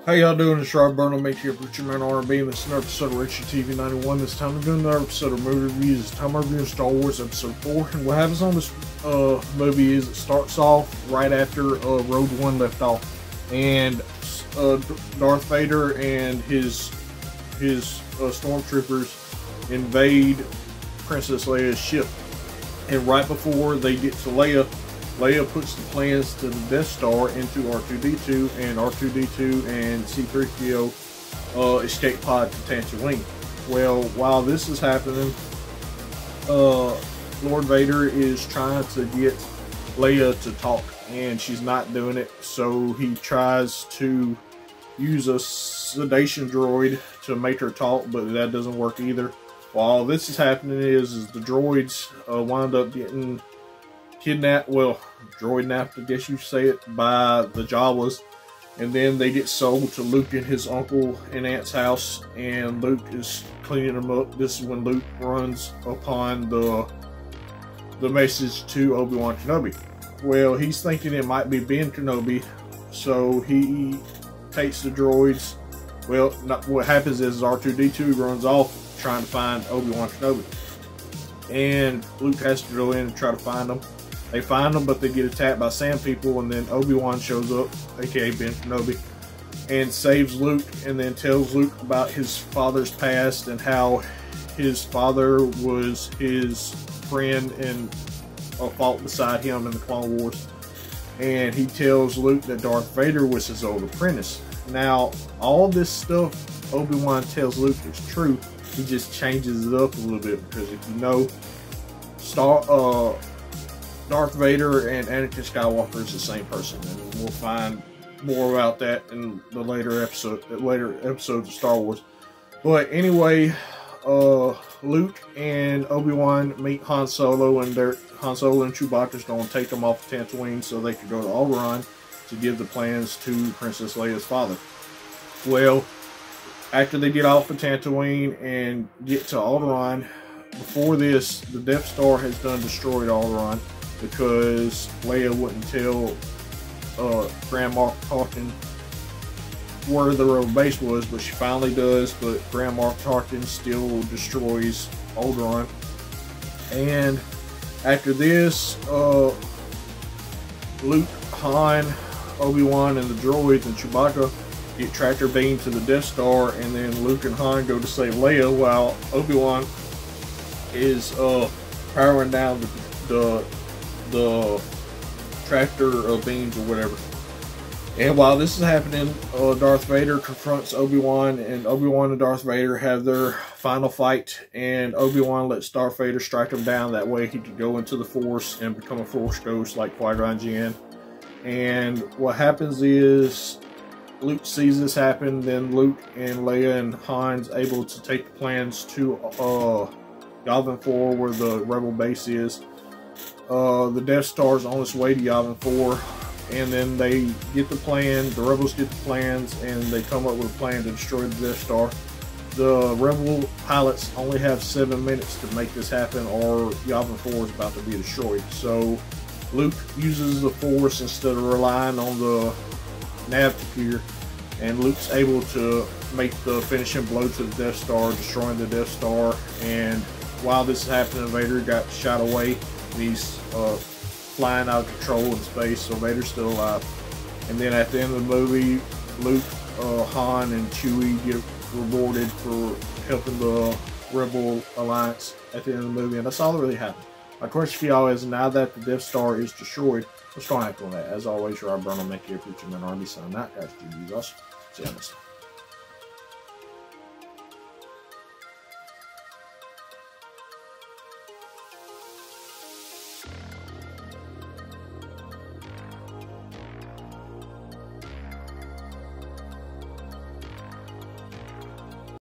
How y'all doing? It's Rob Burnham, make here for Man R&B, and this is another episode of Richard TV 91. This time we're doing another episode of movie reviews. This time we're reviewing Star Wars Episode 4. And what happens on this movie is it starts off right after Rogue One left off. And Darth Vader and his stormtroopers invade Princess Leia's ship. And right before they get to Leia puts the plans to the Death Star into R2-D2, and R2-D2 and C-3PO escape pod to Tatooine. Well, while this is happening, Lord Vader is trying to get Leia to talk, and she's not doing it, so he tries to use a sedation droid to make her talk, but that doesn't work either. While this is happening is the droids wind up getting kidnapped, well, droid napped, I guess you say it, by the Jawas, and then they get sold to Luke and his uncle and aunt's house, and Luke is cleaning them up. This is when Luke runs upon the message to Obi-Wan Kenobi. Well, he's thinking it might be Ben Kenobi, so he takes the droids. Well, what happens is R2-D2 runs off trying to find Obi-Wan Kenobi, and Luke has to go in and try to find them. They find them, but they get attacked by sand people, and then Obi-Wan shows up, aka Ben Kenobi, and saves Luke, and then tells Luke about his father's past and how his father was his friend and fought beside him in the Clone Wars. And he tells Luke that Darth Vader was his old apprentice. Now, all this stuff Obi-Wan tells Luke is true. He just changes it up a little bit, because if you know, Darth Vader and Anakin Skywalker is the same person, and we'll find more about that in the later episodes of Star Wars. But anyway, Luke and Obi-Wan meet Han Solo, and Han Solo and Chewbacca's going to take them off of Tatooine so they could go to Alderaan to give the plans to Princess Leia's father. Well, after they get off of Tatooine and get to Alderaan, before this, the Death Star has done destroyed Alderaan, because Leia wouldn't tell Grand Moff Tarkin where the rebel base was, but she finally does. But Grand Moff Tarkin still destroys Alderaan. And after this, Luke, Han, Obi-Wan, and the droids and Chewbacca get tractor beamed to the Death Star, and then Luke and Han go to save Leia while Obi-Wan is powering down the tractor beams or whatever. And while this is happening, Darth Vader confronts Obi-Wan, and Obi-Wan and Darth Vader have their final fight, and Obi-Wan lets Darth Vader strike him down. That way he could go into the Force and become a Force ghost like Qui-Gon Jinn. And what happens is Luke sees this happen, then Luke and Leia and Han's able to take the plans to Yavin 4, where the rebel base is. The Death Star's on its way to Yavin 4, and then they get the plan, the rebels get the plans, and they come up with a plan to destroy the Death Star. The rebel pilots only have 7 minutes to make this happen, or Yavin 4 is about to be destroyed. So Luke uses the Force instead of relying on the nav computer, and Luke's able to make the finishing blow to the Death Star, destroying the Death Star. And while this is happening, Vader got shot away. He's flying out of control in space, so Vader's still alive. And then at the end of the movie, Luke, Han, and Chewie get rewarded for helping the Rebel Alliance at the end of the movie, and that's all that really happened. My question for y'all is, now that the Death Star is destroyed, what's going to happen on that? As always, Rob Burnham, make your future man R&B signing out. Guys, do you awesome. See you next time.